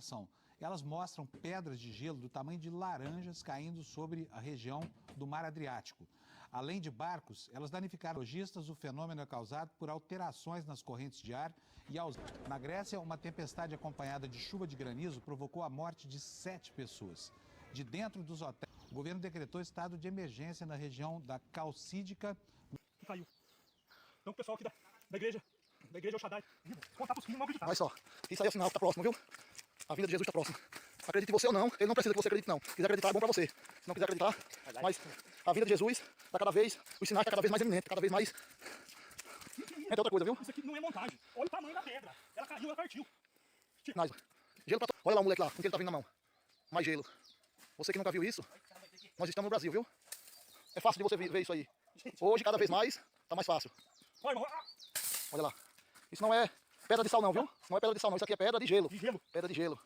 comunicação. Elas mostram pedras de gelo do tamanho de laranjas caindo sobre a região do Mar Adriático. Além de barcos, elas danificaram lojistas. O fenômeno é causado por alterações nas correntes de ar e na Grécia, uma tempestade acompanhada de chuva de granizo provocou a morte de 7 pessoas. De dentro dos hotéis, o governo decretou estado de emergência na região da Calcídica. Caiu. Então o pessoal aqui da igreja El Shaddai, contar pros filhos não acreditar. Olha só, isso aí é o sinal que tá próximo, viu? A vinda de Jesus está próxima. Acredite em você ou não, ele não precisa que você acredite não. Se quiser acreditar é bom para você. Se não quiser acreditar, mas a vinda de Jesus está cada vez, os sinais estão cada vez mais eminentes, cada vez mais... É outra coisa, viu? Isso aqui não é montagem. Olha o tamanho da pedra. Ela caiu, ela partiu. Nice. Gelo pra... Olha lá o moleque lá, com que ele tá vindo na mão. Mais gelo. Você que nunca viu isso, nós estamos no Brasil, viu? É fácil de você ver isso aí. Hoje, cada vez mais, tá mais fácil. Olha lá. Isso não é pedra de sal não, viu? Não é pedra de sal não, isso aqui é pedra de gelo. De gelo? Pedra de gelo.